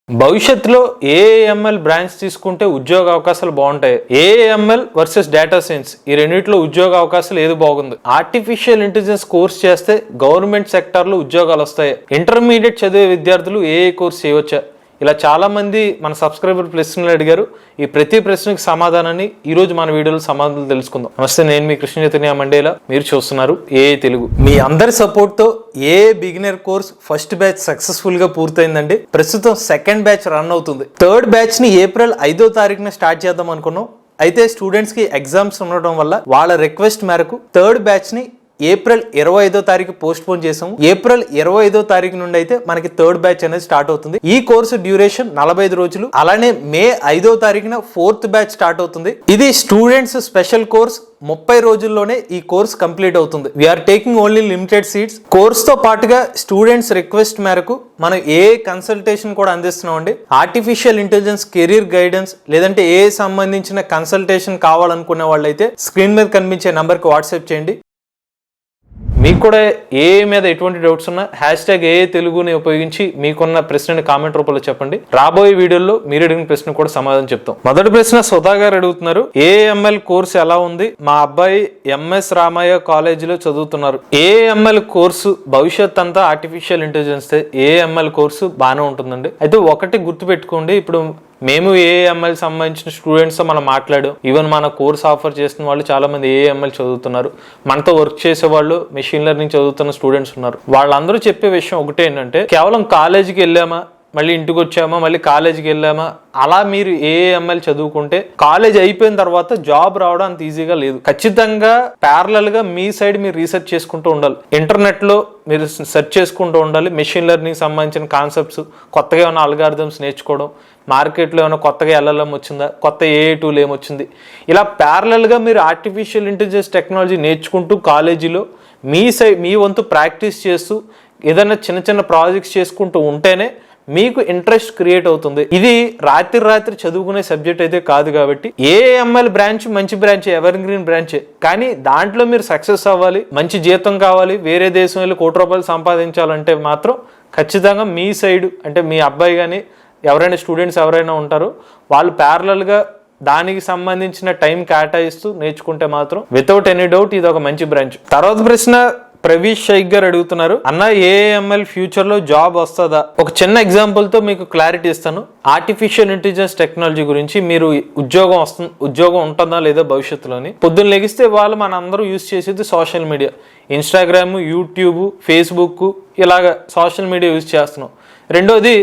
భవిష్యత్తులో AML branch తీసుకుంటే ఉద్యోగ అవకాశాలు బాగుంటాయి. ఏఎంఎల్ వర్సెస్ డేటా సైన్స్ ఈ రెండిట్లో ఉద్యోగ అవకాశాలు ఏది బాగుంది? ఆర్టిఫిషియల్ ఇంటెలిజెన్స్ కోర్స్ చేస్తే గవర్నమెంట్ సెక్టార్ లో ఉద్యోగాలు వస్తాయి. ఇంటర్మీడియట్ చదివే విద్యార్థులు ఏ కోర్స్ చేయవచ్చా? ఇలా చాలా మంది మన సబ్స్క్రైబర్ ప్రశ్నలు అడిగారు. ఈ ప్రతి ప్రశ్నకి సమాధానాన్ని ఈ రోజు మన వీడియోలో సమాధానాలు తెలుసుకుందాం. నమస్తే, నేను మీ కృష్ణ చైతన్య మండేలా, మీరు చూస్తున్నారు ఏఐ తెలుగు. మీ అందరి సపోర్ట్ తో AI beginner course first batch successful గా పూర్తయిందండి. ప్రస్తుతం సెకండ్ బ్యాచ్ రన్ అవుతుంది. థర్డ్ బ్యాచ్ ని ఏప్రిల్ 5వ తారీఖున స్టార్ట్ చేద్దాం అనుకున్నాం. అయితే స్టూడెంట్స్ కి ఎగ్జామ్స్ ఉండడం వల్ల వాళ్ళ రిక్వెస్ట్ మేరకు థర్డ్ బ్యాచ్ ని ఏప్రిల్ 25వ తారీఖు పోస్ట్ పోన్ చేసాము. ఏప్రిల్ 25వ తారీఖు నుండి అయితే మనకి థర్డ్ బ్యాచ్ అనేది స్టార్ట్ అవుతుంది. ఈ కోర్సు డ్యూరేషన్ 45 రోజులు. అలానే మే 5వ తారీఖున ఫోర్త్ బ్యాచ్ స్టార్ట్ అవుతుంది. ఇది స్టూడెంట్స్ స్పెషల్ కోర్స్. 30 రోజుల్లోనే ఈ కోర్స్ కంప్లీట్ అవుతుంది. We're taking only limited seats. Course తో పాటుగా స్టూడెంట్స్ రిక్వెస్ట్ మేరకు మనం ఏ కన్సల్టేషన్ కూడా అందిస్తున్నాం అండి. ఆర్టిఫిషియల్ ఇంటెలిజెన్స్ కెరీర్ గైడెన్స్ లేదంటే ఏ సంబంధించిన కన్సల్టేషన్ కావాలనుకునే వాళ్ళైతే స్క్రీన్ మీద కనిపించే నంబర్ కి వాట్సాప్ చేయండి. మీకు కూడా ఏ మీద ఎటువంటి డౌట్స్ ఉన్నా #ఏ తెలుగుని ఉపయోగించి మీకున్న ప్రశ్నని కామెంట్ రూపంలో చెప్పండి. రాబోయే వీడియోలో మీరు అడిగిన ప్రశ్న కూడా సమాధానం చెప్తాం. మొదటి ప్రశ్న సుధా గారు అడుగుతున్నారు, ఏఎంఎల్ కోర్సు ఎలా ఉంది? మా అబ్బాయి ఎంఎస్ రామయ్య కాలేజీలో చదువుతున్నారు. ఏఎంఎల్ కోర్సు భవిష్యత్ అంతా ఆర్టిఫిషియల్ ఇంటెలిజెన్స్. ఏఎంఎల్ కోర్సు బాగానే ఉంటుందండి. అయితే ఒకటి గుర్తుపెట్టుకోండి, ఇప్పుడు మేము ఏఎంఎల్ సంబంధించిన స్టూడెంట్స్తో మనం మాట్లాడాం. ఈవెన్ మన కోర్స్ ఆఫర్ చేస్తున్న వాళ్ళు చాలా మంది ఏఎంఎల్ చదువుతున్నారు. మనతో వర్క్ చేసే వాళ్ళు మెషిన్ లెర్నింగ్ చదువుతున్న స్టూడెంట్స్ ఉన్నారు. వాళ్ళందరూ చెప్పే విషయం ఒకటే ఏంటంటే, కేవలం కాలేజీకి వెళ్ళామా, మళ్ళీ ఇంటికి వచ్చామా, మళ్ళీ కాలేజీకి వెళ్ళామా, అలా మీరు ఏఎంఎల్ చదువుకుంటే కాలేజ్ అయిపోయిన తర్వాత జాబ్ రావడం అంత ఈజీగా లేదు. ఖచ్చితంగా ప్యారలల్ గా మీ సైడ్ మీరు రీసెర్చ్ చేసుకుంటూ ఉండాలి. ఇంటర్నెట్ లో మీరు సెర్చ్ చేసుకుంటూ ఉండాలి. మెషిన్ లెర్నింగ్ సంబంధించిన కాన్సెప్ట్స్, కొత్తగా ఏమైనా అల్గారిథమ్స్ నేర్చుకోవడం, మార్కెట్లో ఏమైనా కొత్తగా LLM వచ్చిందా, కొత్త AI టూల్ ఏమొచ్చింది, ఇలా ప్యారలల్గా మీరు ఆర్టిఫిషియల్ ఇంటెలిజెన్స్ టెక్నాలజీ నేర్చుకుంటూ కాలేజీలో మీ వంతు ప్రాక్టీస్ చేస్తూ ఏదైనా చిన్న చిన్న ప్రాజెక్ట్స్ చేసుకుంటూ ఉంటేనే మీకు ఇంట్రెస్ట్ క్రియేట్ అవుతుంది. ఇది రాత్రి చదువుకునే సబ్జెక్ట్ అయితే కాదు. కాబట్టి ఏఎంఎల్ బ్రాంచ్ మంచి బ్రాంచ్, ఎవర్ గ్రీన్ బ్రాంచే. కానీ దాంట్లో మీరు సక్సెస్ అవ్వాలి, మంచి జీతం కావాలి, వేరే దేశం వెళ్ళి ₹1,00,00,000 సంపాదించాలంటే మాత్రం ఖచ్చితంగా మీ సైడ్ అంటే మీ అబ్బాయి కానీ ఎవరైనా స్టూడెంట్స్ ఎవరైనా ఉంటారో వాళ్ళు ప్యారలల్గా దానికి సంబంధించిన టైం కేటాయిస్తూ నేర్చుకుంటే మాత్రం వితౌట్ ఎనీ డౌట్ ఇది ఒక మంచి బ్రాంచ్. తర్వాత ప్రశ్న ప్రవీష్ షైక్ గారు అడుగుతున్నారు, అన్న ఏఎంఎల్ ఫ్యూచర్ లో జాబ్ వస్తుందా? ఒక చిన్న ఎగ్జాంపుల్ తో మీకు క్లారిటీ ఇస్తాను. ఆర్టిఫిషియల్ ఇంటెలిజెన్స్ టెక్నాలజీ గురించి మీరు ఉద్యోగం ఉంటుందా లేదా భవిష్యత్తులోని. పొద్దున్న లెగిస్తే వాళ్ళు మన అందరూ యూజ్ చేసేది social media, Instagram, YouTube, Facebook, ఇలాగ సోషల్ మీడియా యూజ్ చేస్తున్నాం. రెండోది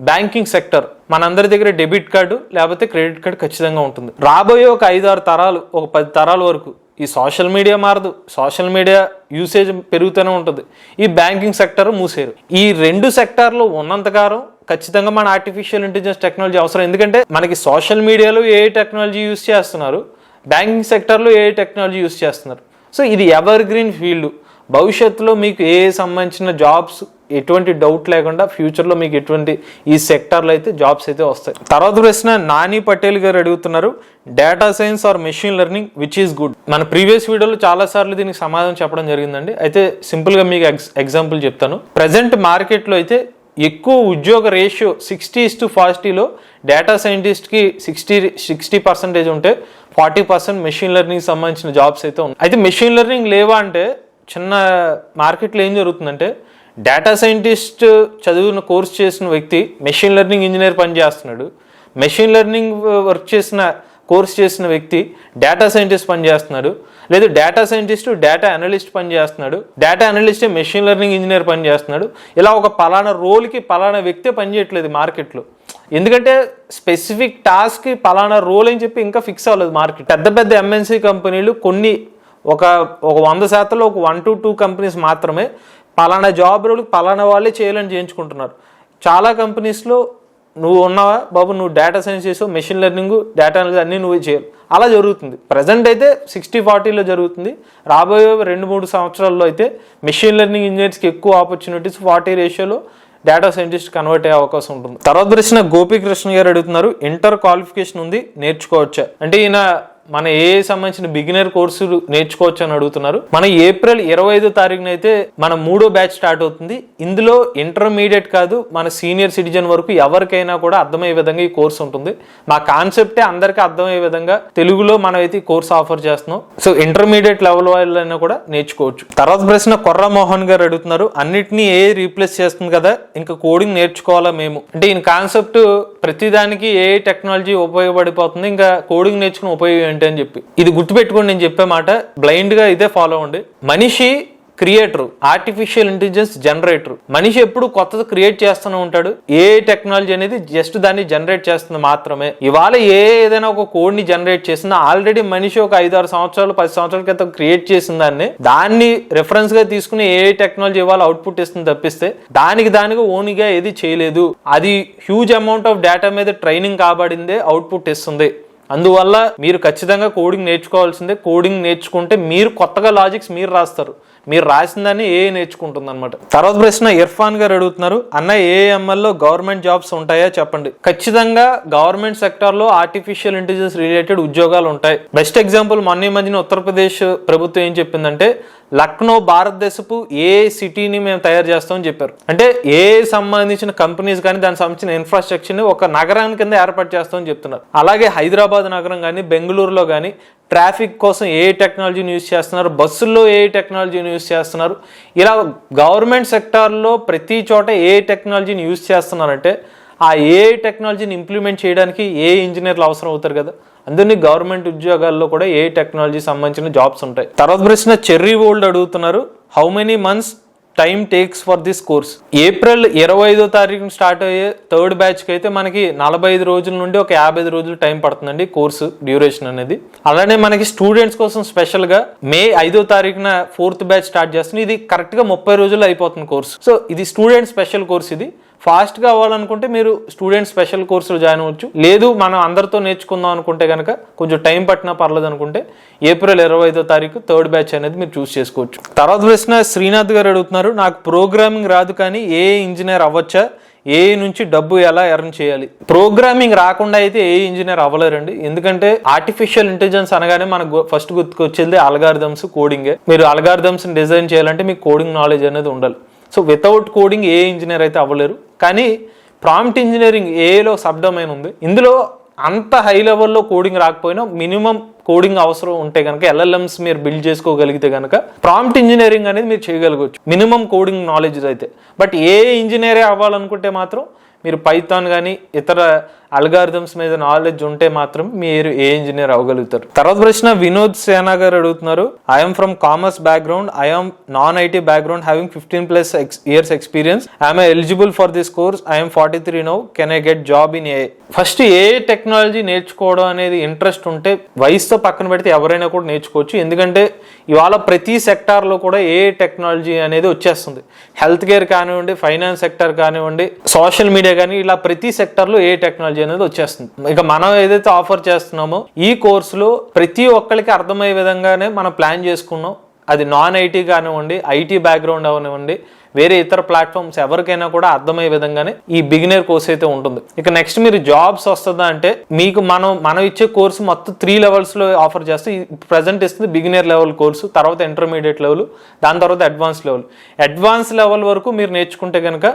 బ్యాంకింగ్ సెక్టర్. మనందరి దగ్గర డెబిట్ కార్డు లేకపోతే క్రెడిట్ కార్డు ఖచ్చితంగా ఉంటుంది. రాబోయే ఒక 5-6 తరాలు, ఒక 10 తరాల వరకు ఈ సోషల్ మీడియా మారదు. సోషల్ మీడియా యూసేజ్ పెరుగుతూనే ఉంటుంది. ఈ బ్యాంకింగ్ సెక్టర్ మూసేరు. ఈ 2 సెక్టార్లు ఉన్నంతకాలం ఖచ్చితంగా మన ఆర్టిఫిషియల్ ఇంటెలిజెన్స్ టెక్నాలజీ అవసరం. ఎందుకంటే మనకి సోషల్ మీడియాలో ఏ టెక్నాలజీ యూజ్ చేస్తున్నారు, బ్యాంకింగ్ సెక్టర్లో ఏ టెక్నాలజీ యూజ్ చేస్తున్నారు. సో ఇది ఎవర్ గ్రీన్ ఫీల్డ్. భవిష్యత్తులో మీకు ఏ సంబంధించిన జాబ్స్ ఎటువంటి డౌట్ లేకుండా ఫ్యూచర్లో మీకు ఎటువంటి ఈ సెక్టార్లో అయితే జాబ్స్ అయితే వస్తాయి. తర్వాత ప్రశ్న నాని పటేల్ గారు అడుగుతున్నారు, data science or machine learning which is good? మన ప్రీవియస్ వీడియోలో చాలా సార్లు దీనికి సమాధానం చెప్పడం జరిగిందండి. అయితే సింపుల్గా మీకు ఎగ్జాంపుల్ చెప్తాను. ప్రజెంట్ మార్కెట్లో అయితే ఎక్కువ ఉద్యోగ రేషియో 60:40లో డేటా సైంటిస్ట్కి 60% ఉంటే 40% మెషిన్ లెర్నింగ్ సంబంధించిన జాబ్స్ అయితే ఉన్నాయి. అయితే మెషిన్ లెర్నింగ్ లేవా అంటే చిన్న మార్కెట్లో ఏం జరుగుతుందంటే, డేటా సైంటిస్ట్ చదివిన కోర్స్ చేసిన వ్యక్తి మెషిన్ లెర్నింగ్ ఇంజనీర్ పనిచేస్తున్నాడు, మెషిన్ లెర్నింగ్ కోర్స్ చేసిన వ్యక్తి డేటా సైంటిస్ట్ పనిచేస్తున్నాడు, లేదు డేటా సైంటిస్ట్ డేటా అనలిస్ట్ పనిచేస్తున్నాడు, డేటా అనలిస్టే మెషిన్ లెర్నింగ్ ఇంజనీర్ పనిచేస్తున్నాడు. ఇలా ఒక పలానా రోల్కి పలానా వ్యక్తే పనిచేయట్లేదు మార్కెట్లో. ఎందుకంటే స్పెసిఫిక్ టాస్క్కి పలానా రోల్ అని చెప్పి ఇంకా ఫిక్స్ అవ్వలేదు మార్కెట్. పెద్ద MNC కంపెనీలు కొన్ని ఒక 100%లో ఒక 1 to 2 కంపెనీస్ మాత్రమే పలానా జాబ్ రోల్కి పలానా వాళ్ళే చేయాలని చేయించుకుంటున్నారు. చాలా కంపెనీస్లో నువ్వు ఉన్నావా బాబు, నువ్వు డేటా సైన్స్ చేసావు, మెషిన్ లెర్నింగ్, డేటా అనాలిసిస్ అన్నీ నువ్వే చేయాలి, అలా జరుగుతుంది. ప్రజెంట్ అయితే 60-40లో జరుగుతుంది. రాబోయే 2-3 సంవత్సరాల్లో అయితే మెషిన్ లెర్నింగ్ ఇంజనీర్స్కి ఎక్కువ ఆపర్చునిటీస్, 40 రేషియోలో డేటా సైంటిస్ట్ కన్వర్ట్ అయ్యే అవకాశం ఉంటుంది. తర్వాత ప్రశ్న గోపీకృష్ణ గారు అడుగుతున్నారు, ఇంటర్ క్వాలిఫికేషన్ ఉంది నేర్చుకోవచ్చా? అంటే ఈయన మన ఏ సంబంధించిన బిగినర్ కోర్సులు నేర్చుకోవచ్చు అని అడుగుతున్నారు. మన ఏప్రిల్ 25వ తారీఖున అయితే మన 3వ బ్యాచ్ స్టార్ట్ అవుతుంది. ఇందులో ఇంటర్మీడియట్ కాదు, మన సీనియర్ సిటిజన్ వరకు ఎవరికైనా కూడా అర్థమయ్యే విధంగా ఈ కోర్సు ఉంటుంది. మా కాన్సెప్టే అందరికీ అర్థమయ్యే విధంగా తెలుగులో మనం అయితే ఈ కోర్సు ఆఫర్ చేస్తున్నాం. సో ఇంటర్మీడియట్ లెవెల్ వాళ్ళైనా కూడా నేర్చుకోవచ్చు. తర్వాత ప్రశ్న కొర్రా మోహన్ గారు అడుగుతున్నారు, అన్నిటినీ ఏ రీప్లేస్ చేస్తుంది కదా, ఇంకా కోడింగ్ నేర్చుకోవాలా మేము అంటే. ఈయన కాన్సెప్ట్ ప్రతిదానికి ఏ టెక్నాలజీ ఉపయోగపడిపోతుంది, ఇంకా కోడింగ్ నేర్చుకుని ఉపయోగం ఏంటి అని చెప్పి. ఇది గుర్తుపెట్టుకోండి, నేను చెప్పే మాట బ్లైండ్ గా ఇదే ఫాలో అవ్వండి. మనిషి క్రియేటర్, ఆర్టిఫిషియల్ ఇంటెలిజెన్స్ జనరేటర్. మనిషి ఎప్పుడు కొత్తది క్రియేట్ చేస్తూనే ఉంటాడు. ఏ టెక్నాలజీ అనేది జస్ట్ దాన్ని జనరేట్ చేస్తుంది మాత్రమే. ఇవాళ ఏదైనా ఒక కోడ్ ని జనరేట్ చేసింది ఆల్రెడీ మనిషి ఒక 5-6 సంవత్సరాలు 10 సంవత్సరాల క్రితం క్రియేట్ చేసిన దాన్ని రెఫరెన్స్ గా తీసుకుని ఏ టెక్నాలజీ ఇవాళ అవుట్పుట్ ఇస్తుంది తప్పిస్తే దానికి ఓన్గా ఏది చేయలేదు. అది హ్యూజ్ అమౌంట్ ఆఫ్ డేటా మీద ట్రైనింగ్ కాబడిందే అవుట్పుట్ ఇస్తుంది. అందువల్ల మీరు ఖచ్చితంగా కోడింగ్ నేర్చుకోవాల్సిందే. కోడింగ్ నేర్చుకుంటే మీరు కొత్తగా లాజిక్స్ మీరు రాస్తారు, మీరు రాసిన దాన్ని ఏ నేర్చుకుంటుంది అనమాట. తర్వాత ప్రశ్న ఇర్ఫాన్ గారు అడుగుతున్నారు, అన్న ఏఎంఎల్ లో గవర్నమెంట్ జాబ్స్ ఉంటాయా చెప్పండి. ఖచ్చితంగా గవర్నమెంట్ సెక్టర్ లో ఆర్టిఫిషియల్ ఇంటెలిజెన్స్ రిలేటెడ్ ఉద్యోగాలు ఉంటాయి. బెస్ట్ ఎగ్జాంపుల్ మొన్న ఈ మధ్యన ఉత్తరప్రదేశ్ ప్రభుత్వం ఏం చెప్పిందంటే, లక్నో భారతదేశపు ఏ సిటీని మేము తయారు చేస్తామని చెప్పారు. అంటే ఏ సంబంధించిన కంపెనీస్ కానీ దానికి సంబంధించిన ఇన్ఫ్రాస్ట్రక్చర్ ని ఒక నగరాన్ని కింద ఏర్పాటు చేస్తామని చెప్తున్నారు. అలాగే హైదరాబాద్ నగరం కానీ బెంగళూరులో కానీ ట్రాఫిక్ కోసం ఏ టెక్నాలజీని యూజ్ చేస్తున్నారు, బస్సుల్లో ఏ టెక్నాలజీని యూజ్ చేస్తున్నారు. ఇలా గవర్నమెంట్ సెక్టార్లో ప్రతి చోట ఏ టెక్నాలజీని యూజ్ చేస్తున్నారంటే ఆ ఏ టెక్నాలజీని ఇంప్లిమెంట్ చేయడానికి ఏ ఇంజనీర్లు అవసరం అవుతారు కదా. అందుకని గవర్నమెంట్ ఉద్యోగాల్లో కూడా ఏ టెక్నాలజీ సంబంధించిన జాబ్స్ ఉంటాయి. తర్వాత ప్రశ్న చెర్రీ వరల్డ్ అడుగుతున్నారు, how many months time takes for this course. April 25వ తారీఖున స్టార్ట్ అయ్యే 3rd బ్యాచ్ కి అయితే మనకి 45 రోజుల నుండి ఒక 55 రోజులు టైం పడుతుందండి కోర్సు డ్యూరేషన్ అనేది. అలానే మనకి స్టూడెంట్స్ కోసం స్పెషల్ గా మే 5వ తారీఖున 4th బ్యాచ్ స్టార్ట్ చేస్తుంది. ఇది కరెక్ట్ గా 30 రోజుల్లో అయిపోతుంది కోర్సు. సో ఇది స్టూడెంట్ స్పెషల్ కోర్స్. ఇది ఫాస్ట్ గా అవ్వాలనుకుంటే మీరు స్టూడెంట్ స్పెషల్ కోర్సులు జాయిన్ అవ్వచ్చు. లేదు మనం అందరితో నేర్చుకుందాం అనుకుంటే కనుక కొంచెం టైం పట్టినా పర్లేదు అనుకుంటే ఏప్రిల్ 25వ తారీఖు 3rd బ్యాచ్ అనేది మీరు చూస్ చేసుకోవచ్చు. తర్వాత ప్రశ్న శ్రీనాథ్ గారు అడుగుతున్నారు, నాకు ప్రోగ్రామింగ్ రాదు కానీ ఏ ఇంజనీర్ అవ్వచ్చా, ఏ నుంచి డబ్బు ఎలా ఎర్న్ చేయాలి. ప్రోగ్రామింగ్ రాకుండా అయితే ఏ ఇంజనీర్ అవ్వలేరండి. ఎందుకంటే ఆర్టిఫిషియల్ ఇంటెలిజెన్స్ అనగానే మనకు ఫస్ట్ గుర్తుకొచ్చేది అల్గారిథమ్స్, కోడింగే. మీరు అల్గారిథమ్స్ డిజైన్ చేయాలంటే మీకు కోడింగ్ నాలెడ్జ్ అనేది ఉండాలి. సో వితౌట్ కోడింగ్ ఏ ఇంజనీర్ అయితే అవ్వలేరు. కానీ ప్రాంప్ట్ ఇంజనీరింగ్ ఏలో సబ్ డొమైన్ ఉంది. ఇందులో అంత హై లెవెల్లో కోడింగ్ రాకపోయినా మినిమం కోడింగ్ అవసరం ఉంటే కనుక ఎల్ఎల్ఎంస్ మీరు బిల్డ్ చేసుకోగలిగితే కనుక ప్రాంప్ట్ ఇంజనీరింగ్ అనేది మీరు చేయగలగవచ్చు మినిమం కోడింగ్ నాలెడ్జ్ అయితే. బట్ ఏ ఇంజనీరే అవ్వాలనుకుంటే మాత్రం మీరు పైథాన్ కానీ ఇతర అల్గారిథమ్స్ మీద నాలెడ్జ్ ఉంటే మాత్రం మీరు ఏ ఇంజనీర్ అవ్వగలుగుతారు. తర్వాత ప్రశ్న వినోద్ సేనా గారు అడుగుతున్నారు, I'm from commerce background, I'm non IT background, having 15+ years experience, I'm eligible for this course, I'm 43 now, can I get job in a. First A technology నేర్చుకోవడం అనేది ఇంట్రెస్ట్ ఉంటే వయసుతో పక్కన పెడితే ఎవరైనా కూడా నేర్చుకోవచ్చు. ఎందుకంటే ఇవాళ ప్రతి సెక్టార్లో కూడా ఏ టెక్నాలజీ అనేది వచ్చేస్తుంది. హెల్త్ కేర్ కానివ్వండి, ఫైనాన్స్ సెక్టర్ కానివ్వండి, సోషల్ మీడియా కానీ, ఇలా ప్రతి సెక్టార్లో ఏ టెక్నాలజీ అనేది వచ్చేస్తుంది. ఇక మనం ఏదైతే ఆఫర్ చేస్తున్నామో ఈ కోర్సులో ప్రతి ఒక్కరికి అర్థమయ్యే విధంగానే మనం ప్లాన్ చేసుకున్నాం. అది నాన్ ఐటీ కానివ్వండి, ఐటీ బ్యాక్గ్రౌండ్ అవనివ్వండి, వేరే ఇతర ప్లాట్ఫామ్స్ ఎవరికైనా కూడా అర్థమయ్యే విధంగానే ఈ బిగినర్ కోర్స్ అయితే ఉంటుంది. ఇక నెక్స్ట్ మీరు జాబ్స్ వస్తుందా అంటే మీకు మనం ఇచ్చే కోర్సు మొత్తం 3 levels లో ఆఫర్ చేస్తే ప్రజెంట్ ఇస్తుంది బిగినర్ లెవెల్ కోర్సు, తర్వాత ఇంటర్మీడియట్ లెవెల్, దాని తర్వాత అడ్వాన్స్ లెవెల్ వరకు మీరు నేర్చుకుంటే కనుక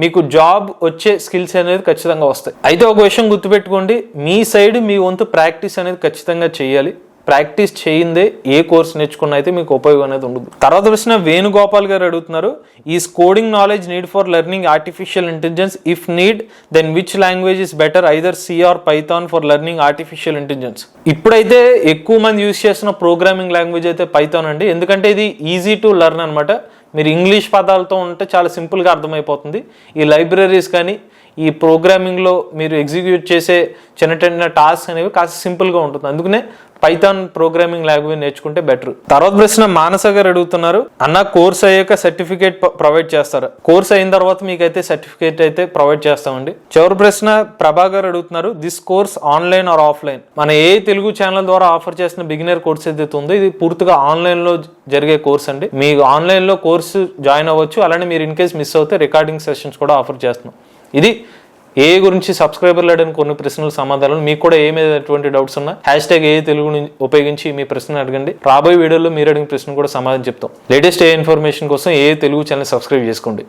మీకు జాబ్ వచ్చే స్కిల్స్ అనేది ఖచ్చితంగా వస్తాయి. అయితే ఒక విషయం గుర్తుపెట్టుకోండి, మీ సైడ్ మీ వంతు ప్రాక్టీస్ అనేది ఖచ్చితంగా చేయాలి. ప్రాక్టీస్ చేయిందే ఏ కోర్స్ నేర్చుకున్న అయితే మీకు ఉపయోగం అనేది ఉండదు. తర్వాత ప్రశ్న వేణుగోపాల్ గారు అడుగుతున్నారు, is coding knowledge need for learning artificial intelligence, if need then which language is better, either C or Python for learning artificial intelligence. ఇప్పుడైతే ఎక్కువ మంది యూజ్ చేస్తున్న ప్రోగ్రామింగ్ లాంగ్వేజ్ అయితే పైథాన్ అండి. ఎందుకంటే ఇది ఈజీ టు లెర్న్ అనమాట. మీరు ఇంగ్లీష్ పదాలతో ఉంటే చాలా సింపుల్గా అర్థమైపోతుంది. ఈ లైబ్రరీస్ కానీ ఈ ప్రోగ్రామింగ్లో మీరు ఎగ్జిక్యూట్ చేసే చిన్న టాస్క్ అనేవి కాస్త సింపుల్గా ఉంటుంది. అందుకనే పైథాన్ ప్రోగ్రామింగ్ లాంగ్వేజ్ నేర్చుకుంటే బెటర్. తర్వాత ప్రశ్న మానస గారు అడుగుతున్నారు, అన్న కోర్స్ అయ్యాక సర్టిఫికేట్ ప్రొవైడ్ చేస్తారు. కోర్స్ అయిన తర్వాత మీకైతే సర్టిఫికేట్ అయితే ప్రొవైడ్ చేస్తామండి. చివరి ప్రశ్న ప్రభా గారు అడుగుతున్నారు, this course online or offline. మన ఏ తెలుగు ఛానల్ ద్వారా ఆఫర్ చేసిన బిగినర్ కోర్స్ ఏదైతే ఉందో ఇది పూర్తిగా ఆన్లైన్ లో జరిగే కోర్స్ అండి. మీకు ఆన్లైన్ లో కోర్సు జాయిన్ అవ్వచ్చు. అలానే మీరు ఇన్ కేస్ మిస్ అవుతే రికార్డింగ్ సెషన్స్ కూడా ఆఫర్ చేస్తున్నాం. ఇది ఏ గురించి సబ్స్క్రైబర్లు అడిగిన కొన్ని ప్రశ్నల సమాధానాలు, మీకు కూడా ఏమైనటువంటి డౌట్స్ ఉన్నా #ఏ తెలుగుని ఉపయోగించి మీ ప్రశ్నలు అడగండి. రాబోయే వీడియోలో మీరు అడిగిన ప్రశ్న కూడా సమాధానం చెప్తాం. లేటెస్ట్ ఏ ఇన్ఫర్మేషన్ కోసం ఏ తెలుగు ఛానల్ సబ్స్క్రైబ్ చేసుకోండి.